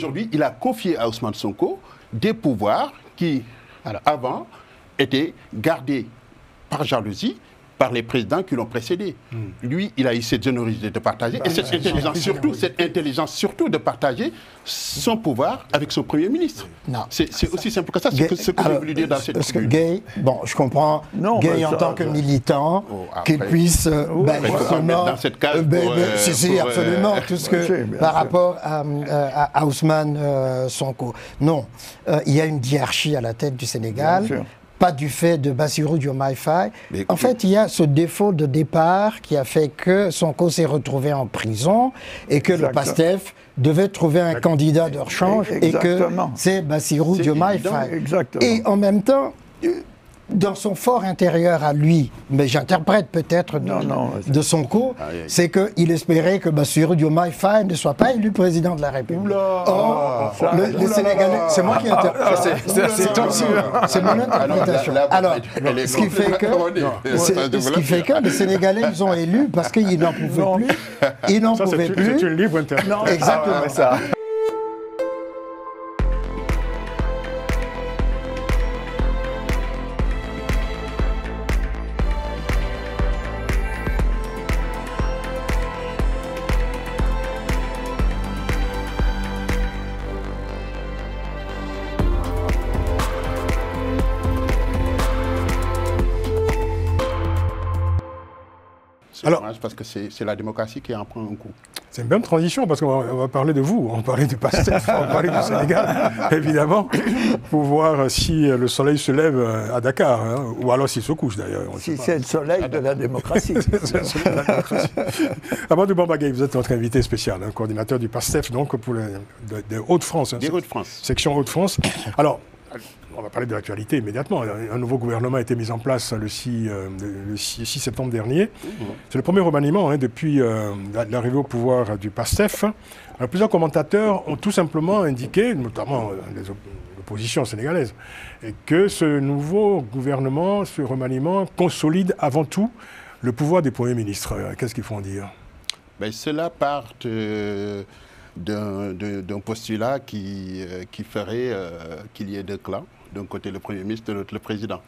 aujourd'hui, il a confié à Ousmane Sonko des pouvoirs qui, avant, étaient gardés par jalousie par les présidents qui l'ont précédé. Lui, il a eu cette générosité de partager et cette intelligence surtout de partager son pouvoir avec son Premier ministre. C'est aussi simple que ça, c'est ce que j'ai voulu dire dans cette parce que Gueye, bon, je comprends, Gueye en tant que militant, qu'il puisse, dans cette case c'est absolument tout ce que, par rapport à Ousmane Sonko. Non, il y a une hiérarchie à la tête du Sénégal. Pas du fait de Bassirou Diomaye Faye. En fait, il y a ce défaut de départ qui a fait que Sonko s'est retrouvé en prison et que le PASTEF devait trouver un candidat de rechange et que c'est Bassirou Diomaye Faye. Et en même temps, dans son fort intérieur à lui, mais j'interprète peut-être de Sonko, c'est qu'il espérait que Bassirou Diomaye Faye ne soit pas élu président de la République. Or, les Sénégalais, c'est moi qui interprète. C'est mon interprétation. Alors, ce qui fait que les Sénégalais, ils ont élu parce qu'ils n'en pouvaient plus. Ils n'en pouvaient plus. C'est une libre interprétation. Exactement ça. Alors, parce que c'est la démocratie qui en prend un coup. C'est une bonne transition parce qu'on va parler de vous, on va parler du PASTEF, on va parler du Sénégal, évidemment, pour voir si le soleil se lève à Dakar, hein, ou alors s'il se couche d'ailleurs. Si c'est le soleil de la démocratie. Amadou Bamba Gueye, vous êtes notre invité spécial, hein, coordinateur du PASTEF, donc pour les Hauts-de-France. Hein, des Hauts-de-France. Section Hauts-de-France. Alors, on va parler de l'actualité immédiatement. Un nouveau gouvernement a été mis en place le 6 septembre dernier. C'est le premier remaniement depuis l'arrivée au pouvoir du PASTEF. Alors, plusieurs commentateurs ont tout simplement indiqué, notamment l'opposition sénégalaise, que ce nouveau gouvernement, ce remaniement, consolide avant tout le pouvoir des premiers ministres. Qu'est-ce qu'il faut en dire? Cela part d'un postulat qui ferait qu'il y ait deux clans. D'un côté le Premier ministre, de l'autre le Président.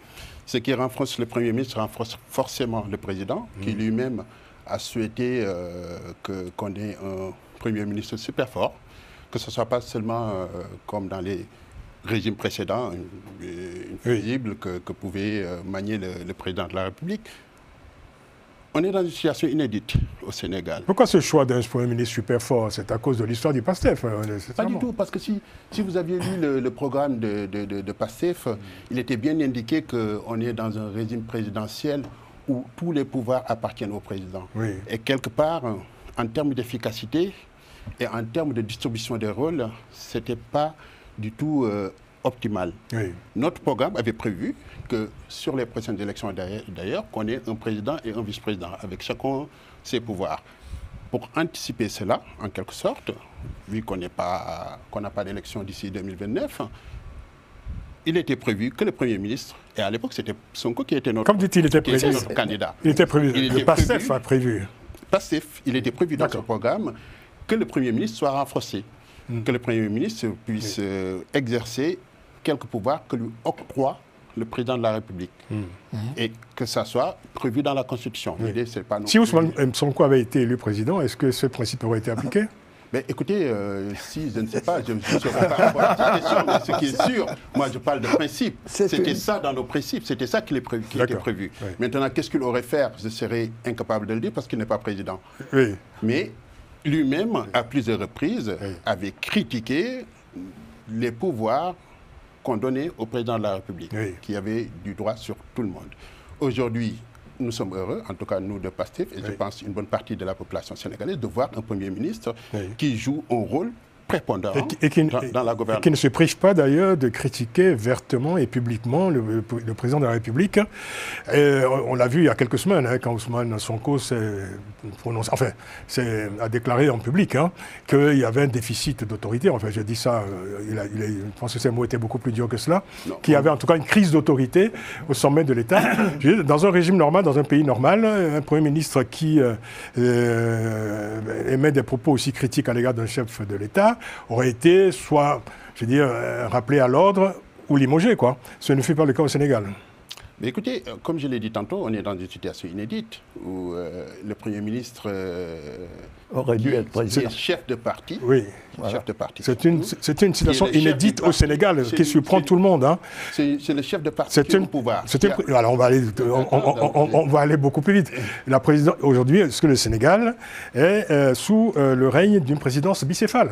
Ce qui renforce le Premier ministre renforce forcément le Président, qui lui-même a souhaité qu'on ait un Premier ministre super fort, que ce ne soit pas seulement comme dans les régimes précédents, une fusible que pouvait manier le Président de la République. On est dans une situation inédite au Sénégal. Pourquoi ce choix d'un Premier ministre super fort? C'est à cause de l'histoire du PASTEF? Pas du tout, parce que si vous aviez lu le programme de PASTEF, il était bien indiqué qu'on est dans un régime présidentiel où tous les pouvoirs appartiennent au président. Et quelque part, en termes d'efficacité et en termes de distribution des rôles, ce n'était pas du tout optimal. Notre programme avait prévu que sur les prochaines élections d'ailleurs, qu'on ait un président et un vice-président avec chacun ses pouvoirs. Pour anticiper cela, en quelque sorte, vu qu'on n'a pas d'élection d'ici 2029, il était prévu que le Premier ministre, et à l'époque c'était Sonko qui était notre, notre candidat. Il était prévu, le PASTEF a prévu. PASTEF, il était prévu dans ce programme que le Premier ministre soit renforcé, que le Premier ministre puisse exercer quelques pouvoirs que lui octroie le président de la République. Et que ça soit prévu dans la Constitution. L'idée, c'est pas si Ousmane Sonko avait été élu président, est-ce que ce principe aurait été appliqué? Écoutez, si, je ne sais pas, je ne suis pas par rapport à cette question, mais ce qui est sûr, moi je parle de principe. C'était ça dans nos principes, c'était ça qui était prévu. Maintenant, qu'est-ce qu'il aurait fait? Je serais incapable de le dire parce qu'il n'est pas président. Mais lui-même, à plusieurs reprises, avait critiqué les pouvoirs qu'on donnait au président de la République, qui avait du droit sur tout le monde. Aujourd'hui, nous sommes heureux, en tout cas nous de PASTEF, et je pense une bonne partie de la population sénégalaise, de voir un Premier ministre qui joue un rôle prépondérant dans la gouvernance. Et qui ne se prive pas d'ailleurs de critiquer vertement et publiquement le président de la République. On l'a vu il y a quelques semaines, quand Ousmane Sonko a déclaré en public qu'il y avait un déficit d'autorité. Enfin, je dis ça, je pense que ces mots étaient beaucoup plus durs que cela. Qu'il y avait en tout cas une crise d'autorité au sommet de l'État. Dans un régime normal, dans un pays normal, un Premier ministre qui émet des propos aussi critiques à l'égard d'un chef de l'État, aurait été soit, je veux dire, rappelé à l'ordre ou limogé, quoi. Ce ne fut pas le cas au Sénégal. Mais écoutez, comme je l'ai dit tantôt, on est dans une situation inédite où le Premier ministre aurait dû être président. Chef de parti. Oui. Voilà. Chef de parti. C'est une situation inédite au Sénégal qui surprend tout le monde. Hein. C'est le chef de parti qui est au pouvoir. Alors on va aller beaucoup plus vite. La présidence aujourd'hui, est-ce que le Sénégal est sous le règne d'une présidence bicéphale?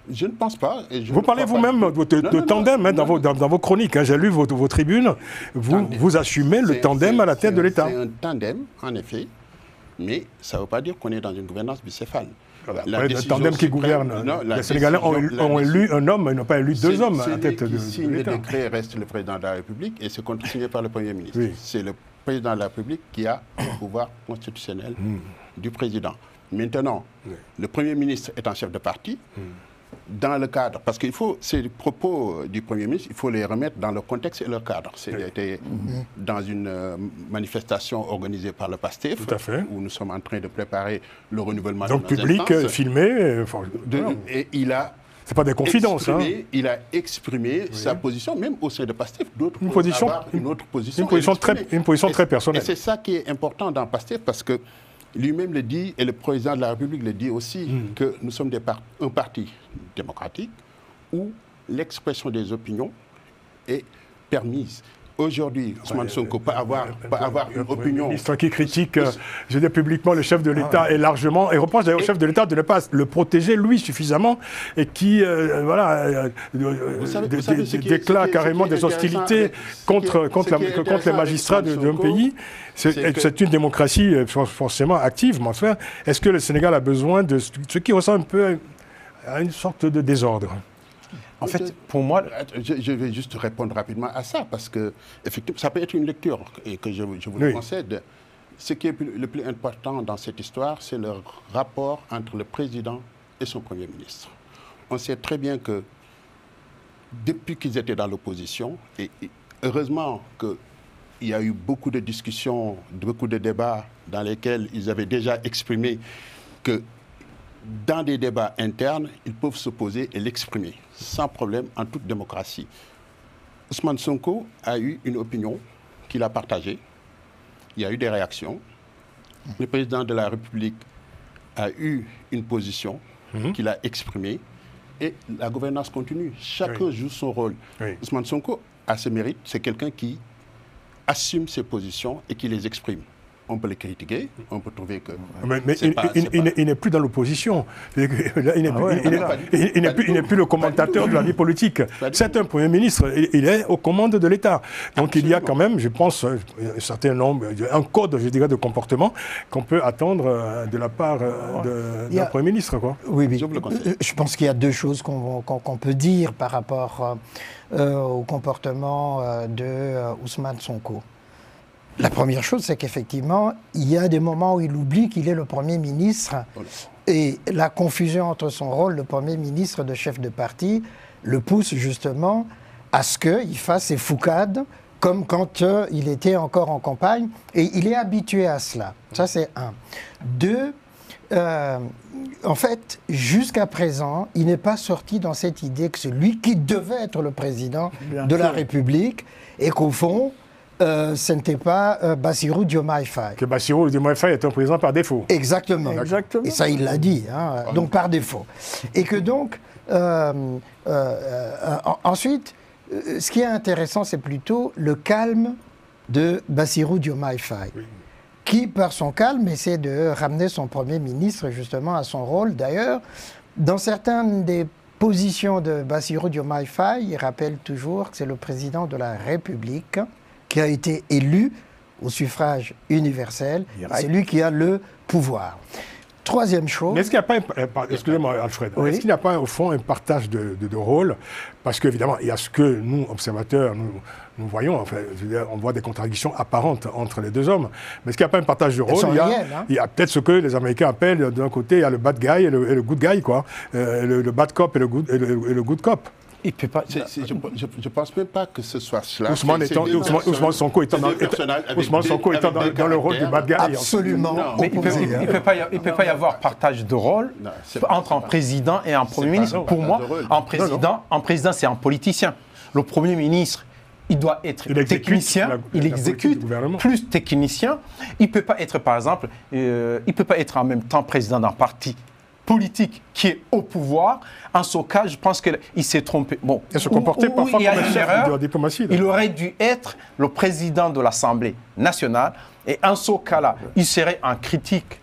Je ne pense pas. Vous parlez vous-même de tandem dans vos chroniques. Hein, j'ai lu vos tribunes. Vous assumez le tandem à la tête de l'État. C'est un tandem, en effet, mais ça ne veut pas dire qu'on est dans une gouvernance bicéphale. Voilà, le tandem qui gouverne. Les Sénégalais ont élu un homme, ils n'ont pas élu deux hommes à la tête de l'État. Celui qui signe le décret reste le président de la République et c'est contresigné par le Premier ministre. Oui. C'est le président de la République qui a le pouvoir constitutionnel du président. Maintenant, le Premier ministre est un chef de parti. Dans le cadre, parce qu'il faut, ces propos du Premier ministre, il faut les remettre dans le contexte et leur cadre. C'était dans une manifestation organisée par le PASTEF, où nous sommes en train de préparer le renouvellement donc de nos public, instances. Filmé. Et il a... C'est pas des confidences. Il a exprimé sa position, même au sein de PASTEF, d'autres une position très personnelle. Et c'est ça qui est important dans PASTEF, parce que lui-même le dit, et le président de la République le dit aussi, que nous sommes un parti démocratique où l'expression des opinions est permise. Aujourd'hui, Ousmane Sonko peut avoir une opinion... Le ministre qui critique, je dis publiquement, le chef de l'État et largement, et reproche d'ailleurs au chef de l'État de ne pas le protéger, lui, suffisamment, et qui, déclare carrément des hostilités contre les magistrats d'un pays. C'est une démocratie forcément active, mon frère. Est-ce que le Sénégal a besoin de ce qui ressemble un peu à une sorte de désordre? En fait, pour moi, je vais juste répondre rapidement à ça, parce que effectivement, ça peut être une lecture et que je vous le concède. Ce qui est le plus important dans cette histoire, c'est le rapport entre le président et son Premier ministre. On sait très bien que depuis qu'ils étaient dans l'opposition, et heureusement qu'il y a eu beaucoup de discussions, beaucoup de débats dans lesquels ils avaient déjà exprimé que dans des débats internes, ils peuvent s'opposer et l'exprimer, sans problème, en toute démocratie. Ousmane Sonko a eu une opinion qu'il a partagée. Il y a eu des réactions. Le président de la République a eu une position qu'il a exprimée. Et la gouvernance continue. Chacun joue son rôle. Ousmane Sonko a ce mérite. C'est quelqu'un qui assume ses positions et qui les exprime. On peut les critiquer, on peut trouver que... Mais il n'est plus dans l'opposition. Il n'est plus le commentateur de la vie politique. C'est un Premier ministre. Il est aux commandes de l'État. Donc il y a quand même, je pense, un certain nombre, un code, je dirais, de comportement qu'on peut attendre de la part d'un Premier ministre, quoi. Oui, je pense qu'il y a deux choses qu'on peut dire par rapport au comportement de Ousmane Sonko. La première chose, c'est qu'effectivement, il y a des moments où il oublie qu'il est le Premier ministre et la confusion entre son rôle de Premier ministre de chef de parti le pousse justement à ce qu'il fasse ses foucades comme quand il était encore en campagne et il est habitué à cela. Ça, c'est un. Deux, en fait, jusqu'à présent, il n'est pas sorti dans cette idée que c'est lui qui devait être le président de la République et qu'au fond, ce n'était pas Bassirou Diomaye Faye. Que Bassirou Diomaye Faye est un président par défaut. Exactement. Et ça, il l'a dit, donc par défaut. Et que donc, ensuite, ce qui est intéressant, c'est plutôt le calme de Bassirou Diomaye Faye, qui, par son calme, essaie de ramener son Premier ministre justement à son rôle. D'ailleurs, dans certaines des positions de Bassirou Diomaye Faye, il rappelle toujours que c'est le président de la République qui a été élu au suffrage universel. C'est lui qui a le pouvoir. Troisième chose... Mais est-ce qu'il n'y a pas, excusez-moi Alfred, est-ce qu'il n'y a pas au fond un partage de rôle? Parce qu'évidemment, il y a ce que nous, observateurs, nous voyons, enfin, on voit des contradictions apparentes entre les deux hommes. Mais est-ce qu'il n'y a pas un partage de rôle? Il y a peut-être ce que les Américains appellent, d'un côté, il y a le bad guy et le good guy, quoi. Le bad cop et le good cop. Il peut pas. Je ne pense même pas que ce soit cela. Ousmane Sonko étant dans le rôle du bad guy. Absolument. Mais il ne peut pas y avoir partage de rôle entre un président et un Premier ministre. Pour moi, un président, c'est un politicien. Le Premier ministre, il doit être technicien, il exécute, plus technicien. Il ne peut pas être, par exemple, il peut pas être en même temps président d'un parti politique qui est au pouvoir. En ce cas, je pense qu'il s'est trompé. Bon, il se comportait parfois comme un chef de la diplomatie. Il aurait dû être le président de l'Assemblée nationale. Et en ce cas-là, il serait en critique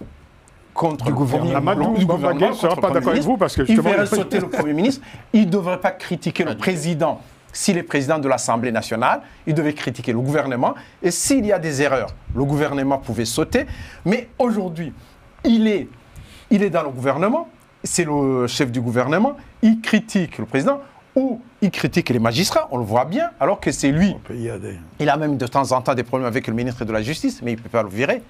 contre le gouvernement. Je ne serai pas d'accord avec vous parce que il verrait sauter le Premier ministre. Il ne devrait pas critiquer le président. S'il est président de l'Assemblée nationale, il devait critiquer le gouvernement. Et s'il y a des erreurs, le gouvernement pouvait sauter. Mais aujourd'hui, il est dans le gouvernement, c'est le chef du gouvernement, il critique le président ou il critique les magistrats, on le voit bien, alors que c'est lui. Il a même de temps en temps des problèmes avec le ministre de la Justice, mais il ne peut pas le virer.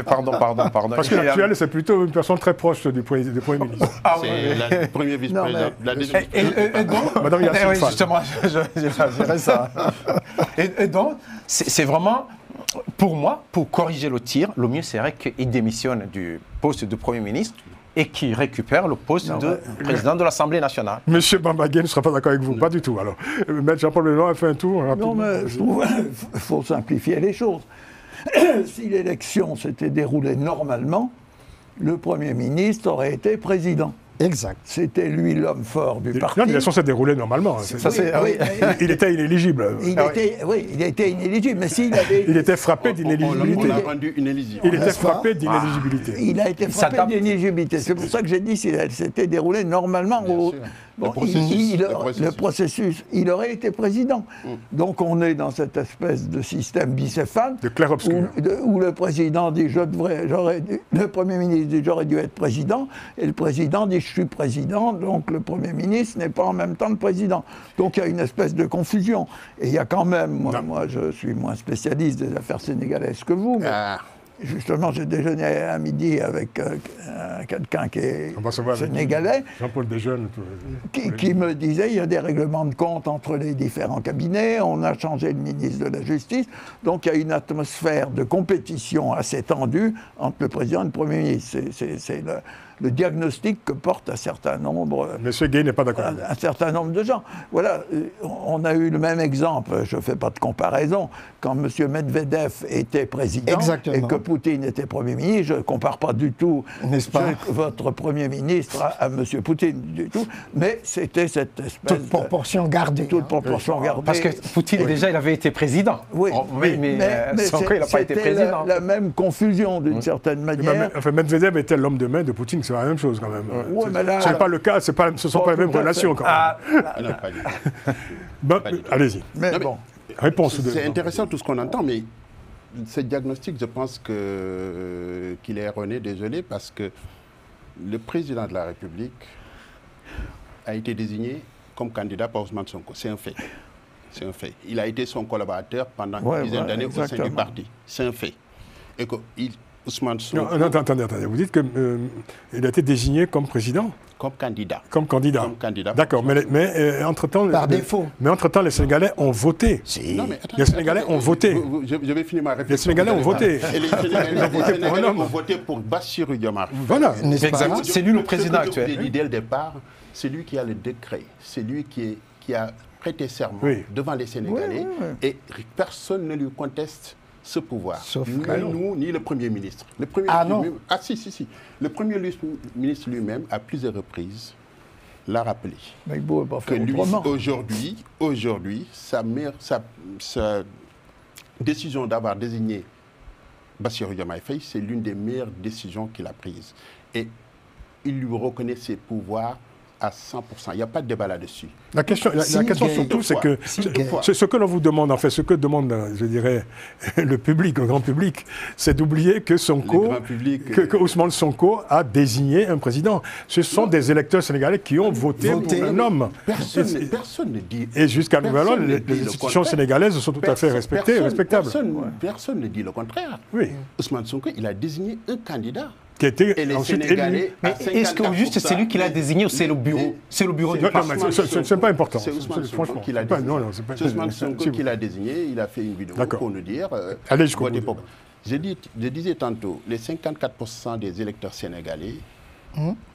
Pardon. Parce que l'actuel, c'est plutôt une personne très proche du Premier ministre. C'est le premier vice-président. Et donc, Madame Yassine Fall. Justement, je dirais ça. Et donc, c'est vraiment... Pour moi, pour corriger le tir, le mieux serait qu'il démissionne du poste de Premier ministre et qu'il récupère le poste de président de l'Assemblée nationale. Monsieur Bambagué ne sera pas d'accord avec vous, pas du tout. Alors, Maître Jean-Paul Leloir a fait un tour rapidement. Non, mais je trouve qu'il faut simplifier les choses. Si l'élection s'était déroulée normalement, le Premier ministre aurait été président. Exact. C'était lui l'homme fort du parti. L'élection s'est déroulée normalement. Il était inéligible. Il était inéligible, mais s'il avait... Il était frappé d'inéligibilité. On l'a rendu inéligible. Il était frappé d'inéligibilité. Il a été frappé d'inéligibilité. C'est pour ça que j'ai dit s'il s'était déroulé normalement. Le processus, il aurait été président. Donc on est dans cette espèce de système bicéphale de clair-obscur où le président dit le Premier ministre dit j'aurais dû être président et le président dit je suis président, donc le Premier ministre n'est pas en même temps le président. Donc il y a une espèce de confusion. Et il y a quand même, moi je suis moins spécialiste des affaires sénégalaises que vous, mais justement j'ai déjeuné à midi avec quelqu'un qui est sénégalais, Jean-Paul Desjeunes, qui me disait il y a des règlements de compte entre les différents cabinets, on a changé le ministre de la Justice, donc il y a une atmosphère de compétition assez tendue entre le président et le Premier ministre. C'est le diagnostic que porte un certain nombre... Monsieur Gay n'est pas d'accord. Un certain nombre de gens. Voilà, on a eu le même exemple, je ne fais pas de comparaison, quand M. Medvedev était président et que Poutine était Premier ministre, je ne compare pas du tout votre Premier ministre à M. Poutine, du tout, mais c'était cette espèce toute proportion gardée. Toute proportion gardée. Parce que Poutine, déjà, il avait été président. Oui, mais Sonko, il n'a pas été président. La même confusion, d'une certaine manière. Enfin, Medvedev était l'homme de main de Poutine, c'est la même chose quand même. Ce n'est pas le cas, ce ne sont pas les mêmes relations quand même. Allez-y. Réponse. C'est intéressant tout ce qu'on entend, mais ce diagnostic, je pense qu'il est erroné, désolé, parce que le président de la République a été désigné comme candidat par Ousmane Sonko. C'est un fait. C'est un fait. Il a été son collaborateur pendant une dizaine d'années au sein du parti. C'est un fait. Et que Ousmane Sonko... Non, attendez. Vous dites qu'il a été désigné comme président ? Comme candidat. Comme candidat. D'accord, mais entre-temps... Par défaut. Mais entre-temps, les Sénégalais ont voté. Non, mais attends, les Sénégalais ont voté. Je vais finir ma réflexion. Les Sénégalais ont voté. Et les Sénégalais ont voté pour Bassirou Diomaye. Voilà. C'est lui le président actuel. Je vous ai dit dès le départ, c'est lui qui a le décret. C'est lui qui a prêté serment devant les Sénégalais. Et personne ne lui conteste ce pouvoir. Sauf ni nous, ni le Premier ministre. Le Premier si. Le Premier ministre lui-même, à plusieurs reprises, l'a rappelé. Mais il ne pouvait pas faire que aujourd'hui, sa décision d'avoir désigné Bassirou Diomaye Faye, c'est l'une des meilleures décisions qu'il a prises. Et il lui reconnaît ses pouvoirs à 100%. Il n'y a pas de débat là-dessus. La question surtout, c'est que ce que l'on vous demande, en fait, ce que demande, je dirais, le public, le grand public, c'est d'oublier que que Ousmane Sonko a désigné un président. Ce sont des électeurs sénégalais qui ont voté pour un homme. Personne ne dit... Et jusqu'à nouvel ordre, les institutions sénégalaises sont tout à fait respectées et respectables. Personne ne dit le contraire. Oui. Ousmane Sonko, il a désigné un candidat qui a été et les ensuite Sénégalais, élu. Est-ce que juste c'est lui qui l'a désigné ou c'est le bureau? C'est le bureau du parti. C'est pas important. C'est Ousmane Sonko qui l'a désigné. C'est Ousmane Sonko qui l'a désigné. Il a fait une vidéo pour nous dire. Allez jusqu'au bout. Je disais tantôt, les 54% des électeurs sénégalais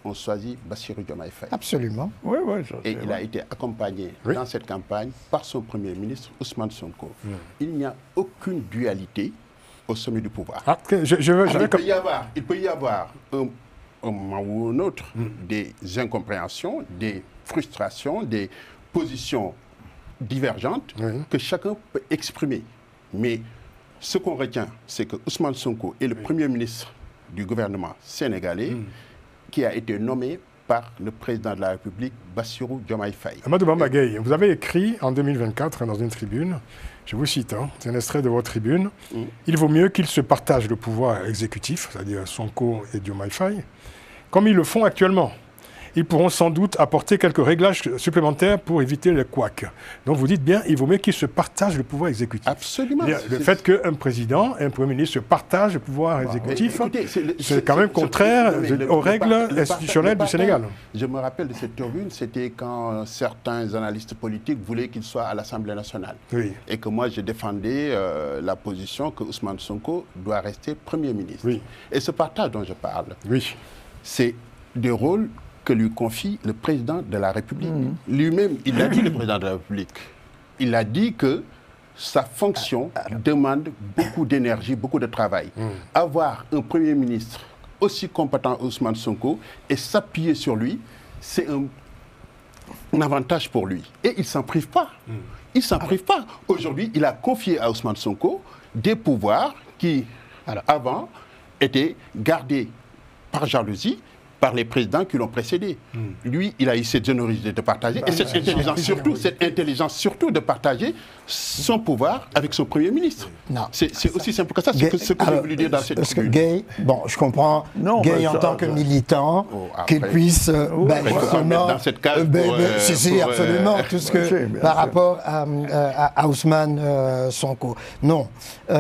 ont choisi Bassirou Diomaye Faye. Absolument. Oui, et il a été accompagné dans cette campagne par son Premier ministre, Ousmane Sonko. Il n'y a aucune dualité au sommet du pouvoir. Il peut y avoir un moment ou un autre des incompréhensions, des frustrations, des positions divergentes que chacun peut exprimer. Mais ce qu'on retient, c'est que Ousmane Sonko est le Premier ministre du gouvernement sénégalais qui a été nommé par le président de la République, Bassirou Diomaye Faye. Amadou Bamba Gueye, vous avez écrit en 2024 dans une tribune, je vous cite, c'est un extrait de votre tribune, il vaut mieux qu'ils se partagent le pouvoir exécutif, c'est-à-dire Sonko et Diomaye Faye, comme ils le font actuellement. Ils pourront sans doute apporter quelques réglages supplémentaires pour éviter les couacs. Donc vous dites bien, il vaut mieux qu'ils se partagent le pouvoir exécutif. Absolument. Le fait qu'un président et un Premier ministre se partagent le pouvoir exécutif, c'est quand même contraire aux règles institutionnelles du Sénégal. Je me rappelle de cette tribune, c'était quand certains analystes politiques voulaient qu'il soit à l'Assemblée nationale. Oui. Et que moi, je défendais la position que Ousmane Sonko doit rester Premier ministre. Oui. Et ce partage dont je parle, c'est des rôles que lui confie le président de la République. Lui-même, il a dit, le président de la République, il a dit que sa fonction demande beaucoup d'énergie, beaucoup de travail. Avoir un Premier ministre aussi compétent Ousmane Sonko et s'appuyer sur lui, c'est un avantage pour lui. Et il ne s'en prive pas. Il ne s'en prive pas. Aujourd'hui, il a confié à Ousmane Sonko des pouvoirs qui, avant, étaient gardés par jalousie par les présidents qui l'ont précédé. Lui, il a eu cette générosité de partager et cette intelligence surtout de partager son pouvoir avec son Premier ministre. C'est aussi simple que ça, c'est ce que j'ai voulu dire dans cette parce que Gueye, bon, je comprends, Gueye en tant que militant, qu'il puisse, justement, dans cette case c'est absolument, tout ce que, par rapport à Ousmane Sonko. Non,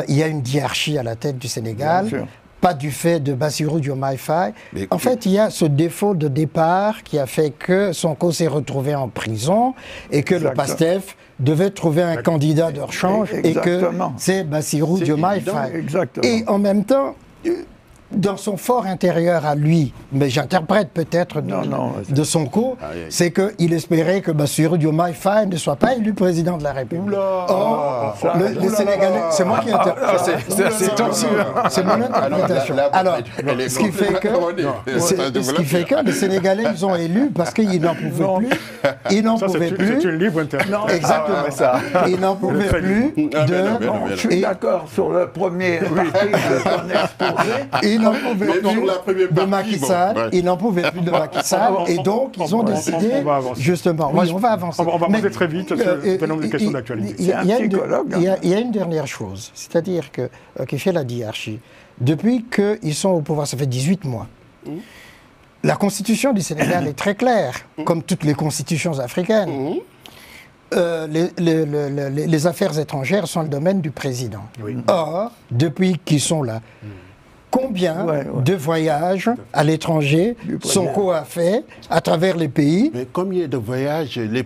il y a une hiérarchie à la tête du Sénégal, pas du fait de Bassirou Diomaye Faye. En fait, il y a ce défaut de départ qui a fait que Sonko s'est retrouvé en prison et que le PASTEF devait trouver un candidat de rechange et que c'est Bassirou Diomaye Faye. Et en même temps, dans son fort intérieur à lui, mais j'interprète peut-être de Sonko, c'est qu'il espérait que Bassirou Diomaye Faye ne soit pas élu président de la République. Or, les Sénégalais, c'est moi qui interprète. C'est mon interprétation. Alors, ce qui fait que les Sénégalais, ils ont élu parce qu'ils n'en pouvaient plus. Ils n'en pouvaient plus. C'est une libre interprétation. Exactement. Ils n'en pouvaient plus de... Je suis d'accord sur le premier parti qu'on exposé. Ils n'en pouvaient plus de Macky Sall, ils n'en pouvaient plus de Macky Sall, et donc ils ont décidé, justement, oui, on va avancer. On va avancer très vite, parce que c'est une question d'actualité. Il y a une dernière chose, c'est-à-dire qui fait la hiérarchie. Depuis qu'ils sont au pouvoir, ça fait 18 mois, la constitution du Sénégal est très claire, comme toutes les constitutions africaines. Les affaires étrangères sont le domaine du président. Or, depuis qu'ils sont là, combien de voyages à l'étranger Sonko a fait à travers les pays? Mais combien de voyages les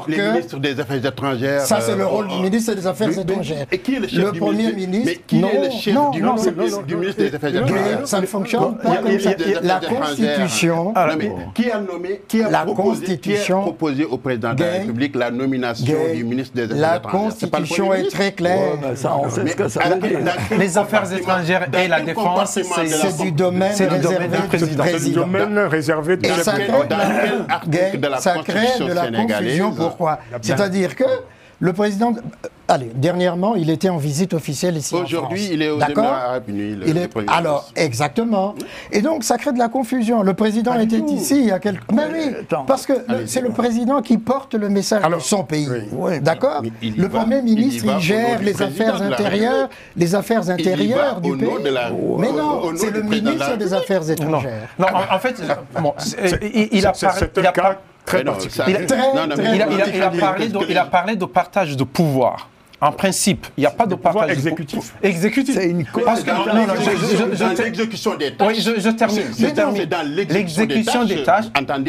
ministres des Affaires étrangères... Ça, c'est le rôle du ministre des Affaires étrangères. Et qui est le chef du Premier ministre? Mais qui est le chef du ministre des Affaires étrangères? Ça ne fonctionne pas comme ça. La Constitution... Qui a nommé, qui a proposé au président de la République la nomination du ministre des Affaires étrangères? La Constitution est très claire. Les affaires étrangères et la défense, c'est du domaine réservé du domaine réservé de ça crée de la confusion. Pourquoi? C'est-à-dire que le président... Allez, dernièrement, il était en visite officielle ici en France. Aujourd'hui, il est aux Émirats Arabes Unis. Alors, exactement. Et donc, ça crée de la confusion. Le président était ici il y a quelques... Mais oui, parce que c'est le président qui porte le message de son pays. D'accord? Le Premier ministre, il gère les affaires intérieures, du pays. Mais non, c'est le ministre des Affaires étrangères. Non, en fait, il a parlé de partage de pouvoir. En principe, il n'y a pas de pouvoir partage exécutif. Exécutif. C'est une Parce que dans l'exécution des tâches. Oui, je termine. C'est dans l'exécution des tâches.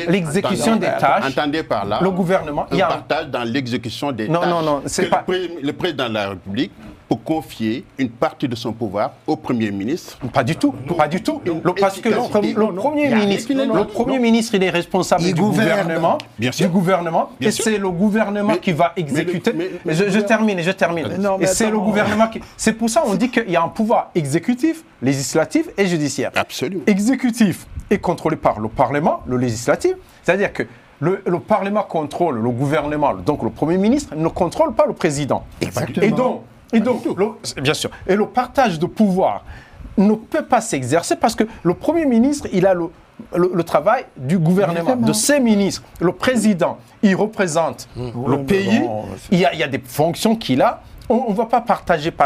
L'exécution des tâches. Entendez par là. Le gouvernement. Un partage dans l'exécution des tâches. Non, c'est pas. Le président de la République peut confier une partie de son pouvoir au Premier ministre. Pas du tout. Pas du tout. Parce que le Premier ministre, il est responsable du gouvernement. Du gouvernement. Et c'est le gouvernement qui va exécuter. Je termine. Et c'est le gouvernement qui. C'est pour ça qu'on dit qu'il y a un pouvoir exécutif, législatif et judiciaire. Absolument. Exécutif est contrôlé par le Parlement, le législatif. C'est-à-dire que le Parlement contrôle le gouvernement, donc le Premier ministre ne contrôle pas le président. Exactement. Et donc, bien sûr, et le partage de pouvoir ne peut pas s'exercer parce que le Premier ministre, il a le travail du gouvernement, de ses ministres. Le président, il représente le pays, il y a des fonctions qu'il a. On ne va pas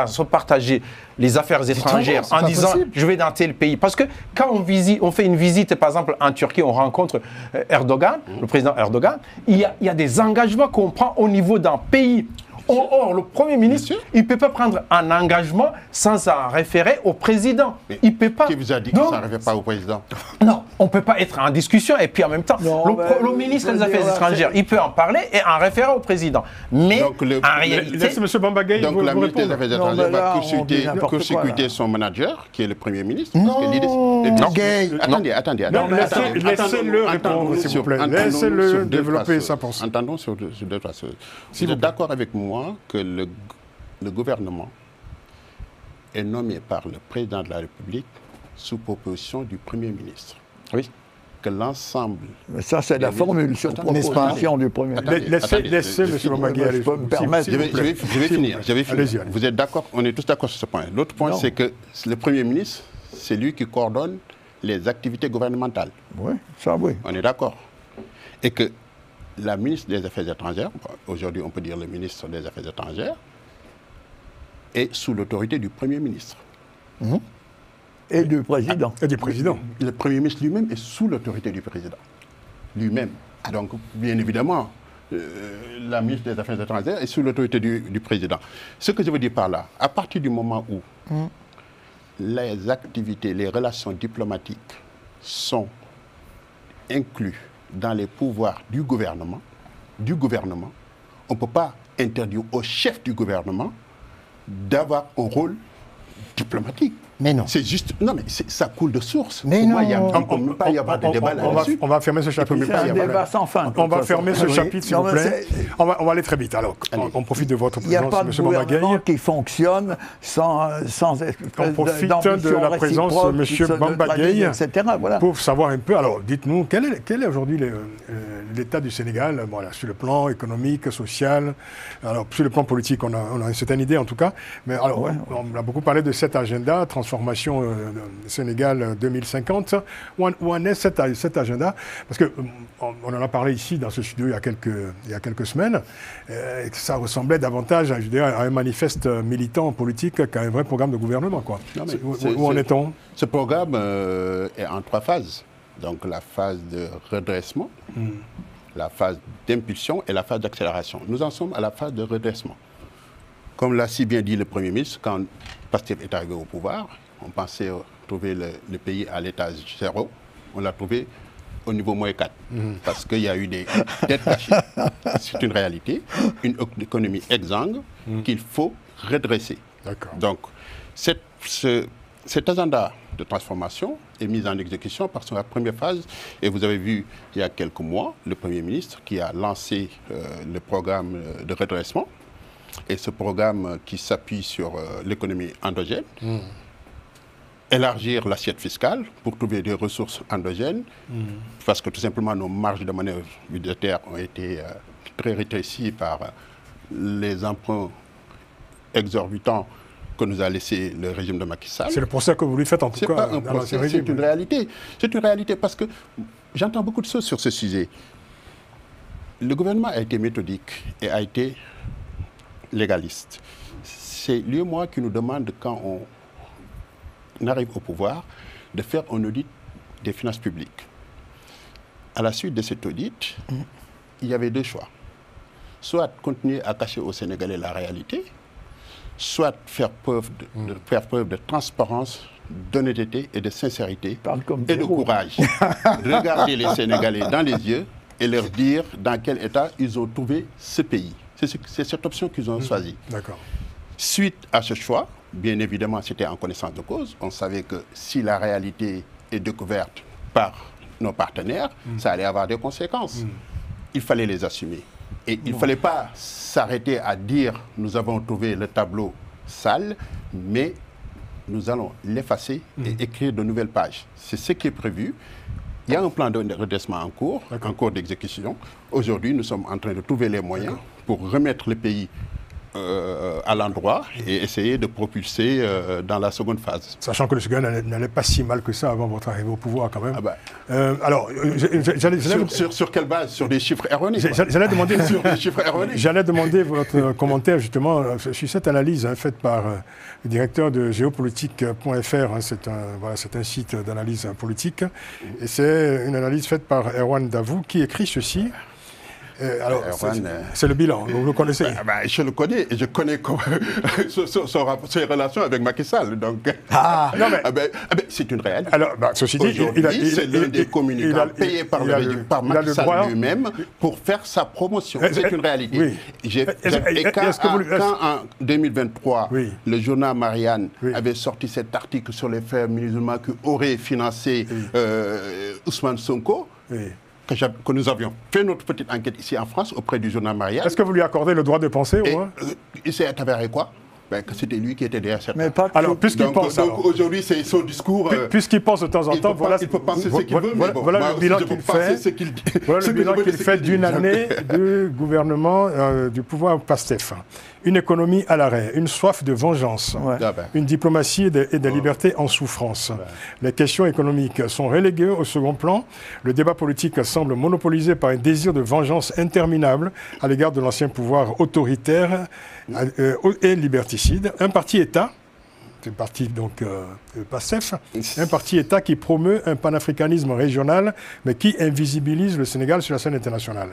se partager les affaires étrangères en disant je vais dans tel pays. Parce que quand on fait une visite, par exemple en Turquie, on rencontre Erdogan, le président Erdogan, il y a des engagements qu'on prend au niveau d'un pays. Or, le Premier ministre, il ne peut pas prendre un engagement sans s'en référer au président. Il peut pas. Qui vous a dit que ça ne réfère pas au président? Non, on ne peut pas être en discussion et puis en même temps, le ministre des Affaires étrangères, il peut en parler et en référer au président. Mais en réalité... Laissez M. Bambagay donc la ministre des Affaires étrangères va court-circuiter son manager, qui est le Premier ministre. Attendez. Laissez-le répondre, s'il vous plaît. Laissez-le développer sa pensée. Entendons sur deux trois choses. Si vous êtes d'accord avec moi que le gouvernement est nommé par le président de la République sous proposition du Premier ministre. Oui. Que l'ensemble... Ça, c'est la formule sur proposition du Premier ministre. Laissez M. Bambagay aller. Je vais finir. Vous êtes d'accord? On est tous d'accord sur ce point. L'autre point, c'est que le Premier ministre, c'est lui qui coordonne les activités gouvernementales. Oui, ça oui. On est d'accord. Et que la ministre des Affaires étrangères, aujourd'hui on peut dire le ministre des Affaires étrangères, est sous l'autorité du Premier ministre. Et du président. Et du président. Le Premier ministre lui-même est sous l'autorité du président. Lui-même. Donc, bien évidemment, la ministre des Affaires étrangères est sous l'autorité du président. Ce que je veux dire par là, à partir du moment où les activités, les relations diplomatiques sont inclus dans les pouvoirs du gouvernement, on ne peut pas interdire au chef du gouvernement d'avoir un rôle diplomatique. Mais non. C'est juste... Non, mais ça coule de source. Mais non. Il ne peut pas y avoir de débat là-dessus. On va fermer ce chapitre. C'est un débat sans fin. On va fermer ce chapitre, s'il vous plaît. On va aller très vite. Alors, on profite de votre présence, M. Bambagay. Il n'y a pas de gouvernement qui fonctionne sans on profite de la présence de M. Bambagay pour savoir un peu. Alors, dites-nous, quel est aujourd'hui l'état du Sénégal, sur le plan économique, social, alors sur le plan politique, on a une certaine idée en tout cas. Mais alors, on a beaucoup parlé de cet agenda, transformation Sénégal 2050. Où en est cet agenda? Parce qu'on en a parlé ici dans ce studio il y a quelques semaines. Ça ressemblait davantage à un manifeste militant politique qu'à un vrai programme de gouvernement. Quoi. Où en est-on? Ce programme est en 3 phases. Donc la phase de redressement, la phase d'impulsion et la phase d'accélération. Nous en sommes à la phase de redressement. Comme l'a si bien dit le Premier ministre, quand Pastef est arrivé au pouvoir, on pensait trouver le pays à l'étage 0. On l'a trouvé au niveau moins 4. Parce qu'il y a eu des dettes cachées. C'est une réalité. Une économie exsangue qu'il faut redresser. Donc, cet agenda de transformation est mis en exécution par la première phase. Et vous avez vu, il y a quelques mois, le Premier ministre qui a lancé le programme de redressement. Et ce programme qui s'appuie sur l'économie endogène, élargir l'assiette fiscale pour trouver des ressources endogènes, parce que tout simplement nos marges de manœuvre budgétaires ont été très rétrécies par les emprunts exorbitants que nous a laissé le régime de Macky Sall. C'est le procès que vous lui faites en tout cas. C'est pas un procès, c'est une réalité. C'est une réalité parce que j'entends beaucoup de choses sur ce sujet. Le gouvernement a été méthodique et a été légaliste. C'est lui et moi qui nous demande, quand on arrive au pouvoir, de faire un audit des finances publiques. À la suite de cet audit, il y avait 2 choix. Soit continuer à cacher aux Sénégalais la réalité, soit faire preuve de transparence, d'honnêteté et de sincérité et de courage. Regarder les Sénégalais dans les yeux et leur dire dans quel état ils ont trouvé ce pays. C'est cette option qu'ils ont choisie. D'accord. Suite à ce choix, bien évidemment, c'était en connaissance de cause. On savait que si la réalité est découverte par nos partenaires, ça allait avoir des conséquences. Il fallait les assumer. Et il ne fallait pas s'arrêter à dire « nous avons trouvé le tableau sale », mais nous allons l'effacer et écrire de nouvelles pages. C'est ce qui est prévu. Il y a un plan de redressement en cours d'exécution. Aujourd'hui, nous sommes en train de trouver les moyens pour remettre le pays à l'endroit et essayer de propulser dans la seconde phase. Sachant que le Sénégal n'allait pas si mal que ça avant votre arrivée au pouvoir quand même. Ah bah. Alors, sur quelle base? Sur des chiffres erronés. J'allais demander, sur des chiffres erronés. J'allais demander votre commentaire justement sur cette analyse faite par le directeur de géopolitique.fr. C'est un site d'analyse politique. Et c'est une analyse faite par Erwan Davou qui écrit ceci. Alors, c'est le bilan, vous le connaissez? Je le connais et je connais ses relations avec Macky Sall. Donc, c'est une réalité. Alors, ceci dit, c'est l'un des communicants payés par le régime, par Macky Sall lui-même, pour faire sa promotion. C'est une réalité. Oui. Et quand en 2023, le journal Marianne avait sorti cet article sur les frères musulmans qui auraient financé Ousmane Sonko, que nous avions fait notre petite enquête ici en France auprès du journal Marianne. Est-ce que vous lui accordez le droit de penser au moins? Il s'est avéré quoi? Que c'était lui qui était derrière cette... Alors, puisqu'il pense... Donc aujourd'hui, c'est son discours... Puisqu'il pense de temps en temps, il peut penser ce qu'il veut, mais bon, voilà le bilan qu'il fait. Voilà le bilan qu'il fait d'une année du gouvernement, du pouvoir PASTEF. Une économie à l'arrêt, une soif de vengeance, une diplomatie et des libertés en souffrance. Les questions économiques sont reléguées au second plan. Le débat politique semble monopolisé par un désir de vengeance interminable à l'égard de l'ancien pouvoir autoritaire et liberticide. Un parti-État, c'est le parti donc PASTEF, un parti-État qui promeut un panafricanisme régional, mais qui invisibilise le Sénégal sur la scène internationale.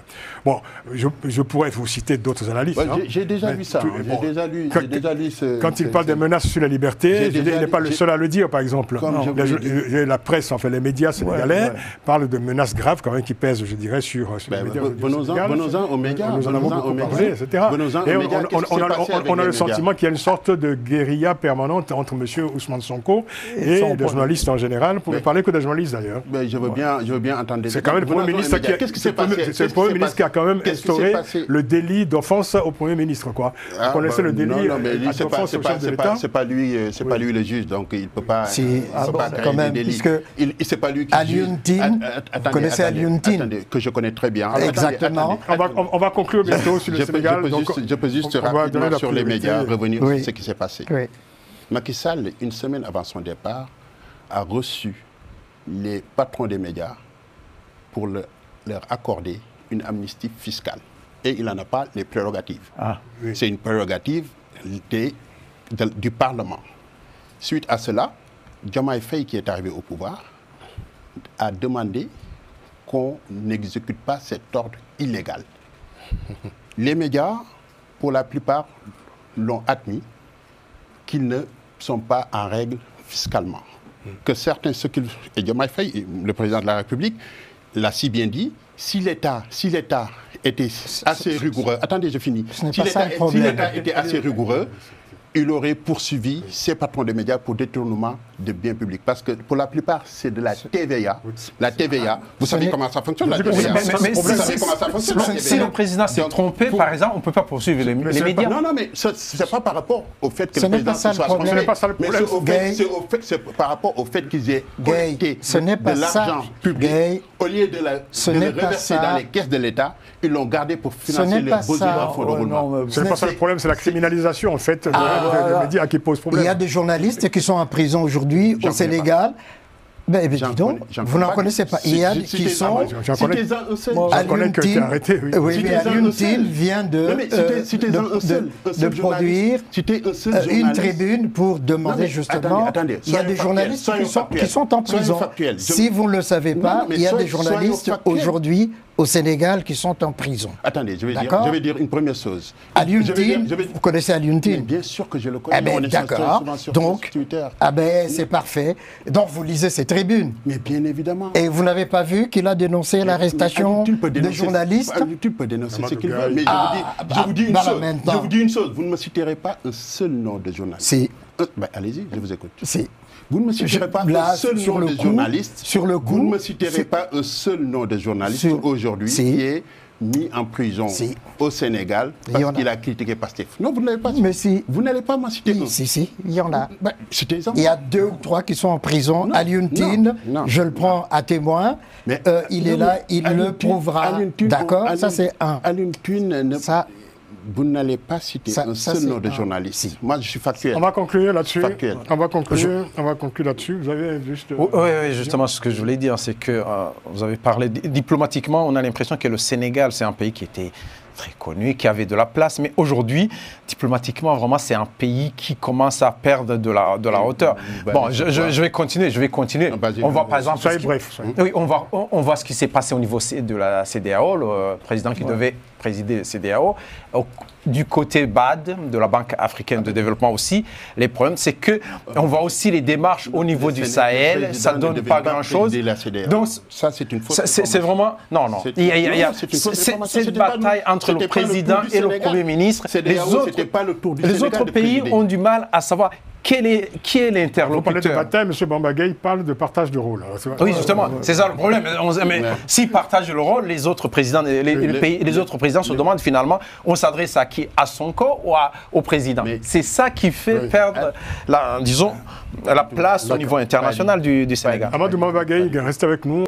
Bon, je pourrais vous citer d'autres analyses. J'ai déjà lu ça. Quand il parle des menaces sur la liberté, il n'est pas le seul à le dire, par exemple. La presse, enfin les médias sénégalais, parlent de menaces graves quand même qui pèsent, je dirais, sur les médias. Venons-en aux médias. Nous en avons beaucoup parlé, etc. Et on a le sentiment qu'il y a une sorte de guérilla permanente entre M. Ousmane Sonko et des journalistes en général. Vous pouvez parler que des journalistes d'ailleurs. Je veux bien entendre. C'est quand même le Premier ministre qui a quand même instauré le délit d'offense au Premier ministre. Vous connaissez le délit d'offense au chef de l'État? C'est pas lui le juge, donc il ne peut pas. Quand même, puisque c'est pas lui qui Alioune Tine, vous connaissez Alioune Tine? Que je connais très bien. Exactement. On va conclure bientôt sur le Sénégal. Je peux juste rapidement sur les médias revenir sur ce qui s'est passé. Macky Sall, une semaine avant son départ, a reçu les patrons des médias pour leur accorder une amnistie fiscale. Et il n'en a pas les prérogatives. C'est une prérogative du Parlement. Suite à cela, Diomaye Faye, qui est arrivé au pouvoir, a demandé qu'on n'exécute pas cet ordre illégal. Les médias, pour la plupart, l'ont admis qu'ils ne sont pas en règle fiscalement. Que certains, et Diomaye Faye, le président de la République, l'a si bien dit, si l'État était assez rigoureux, attendez, je finis, si l'État était assez rigoureux, il aurait poursuivi ses patrons de médias pour détournement de biens publics. Parce que pour la plupart, c'est de la TVA. La TVA, vous savez comment ça fonctionne, la TVA. Mais si le président s'est trompé, par exemple, on ne peut pas poursuivre les médias. Non, mais ce n'est pas par rapport au fait que le président soit trompé. Ce n'est pas ça le problème. C'est par rapport au fait qu'ils aient collecté de l'argent public. Au lieu de le reverser dans les caisses de l'État, ils l'ont gardé pour financer les besoins en fonds de roulement. Ce n'est pas ça le problème, c'est la criminalisation, en fait, des médias qui pose problème. Il y a des journalistes qui sont en prison aujourd'hui au Sénégal. Ben, dis donc, vous n'en connaissez pas. Il y a qui sont... J'en connais qui ont été arrêtés. Oui, mais Alioune Tine vient de produire une tribune pour demander justement... Il y a des journalistes qui sont en prison. Si vous ne le savez pas, il y a des journalistes aujourd'hui au Sénégal qui sont en prison. Attendez, je vais dire une première chose. Alioune Tine, vous connaissez Alioune Tine? Bien sûr que je le connais. D'accord. Donc, c'est parfait. Donc, vous lisez ces tribunes. Mais bien évidemment. Et vous n'avez pas vu qu'il a dénoncé l'arrestation des journalistes? Tu peux dénoncer ce qu'il veut. Mais je vous dis une chose. Vous ne me citerez pas un seul nom de journaliste. Si. Allez-y, je vous écoute. Si. Vous ne me citerez pas un seul nom de journaliste. Sur le coup, vous ne me citerez pas un seul nom de journaliste aujourd'hui qui est mis en prison au Sénégal parce qu'il a critiqué Pastef. Non, vous ne l'avez pas dit. Mais si. Vous n'allez pas m'en citer un. Si, il y en a. Il y a 2 ou 3 qui sont en prison. Alioune Tine, je le prends à témoin. Mais il est là, il le prouvera. D'accord? Ça, c'est un. Alioune Tine, vous n'allez pas citer un seul nom de journaliste. Si. Moi, je suis factuel. On va conclure là-dessus. On va conclure là-dessus. Vous avez juste... Oui, justement, ce que je voulais dire, c'est que vous avez parlé diplomatiquement, on a l'impression que le Sénégal, c'est un pays qui était très connu, qui avait de la place. Mais aujourd'hui, diplomatiquement, vraiment, c'est un pays qui commence à perdre de la hauteur. Bon, je vais continuer. On va, par exemple... Soyez bref. Oui, on voit ce qui s'est passé au niveau de la CEDEAO, le président qui devait présider la CEDEAO. Du côté BAD, de la Banque africaine de développement aussi, les problèmes, c'est qu'on voit aussi les démarches au niveau du Sahel, ça ne donne pas grand-chose. Donc, ça, c'est une fausse information. C'est vraiment... Non. Il y a cette bataille entre le président et le Premier ministre. Les autres pays ont du mal à savoir qui est l'interlocuteur. Vous parlez de bataille, M. Bambagay parle de partage de rôle. Oui, justement, c'est ça le problème. Mais s'ils partagent le rôle, les autres présidents, les autres présidents se demandent finalement, on s'adresse à qui? À Sonko ou au président? C'est ça qui fait perdre, la place au niveau international du Sénégal. Amadou Bambagay, restez avec nous.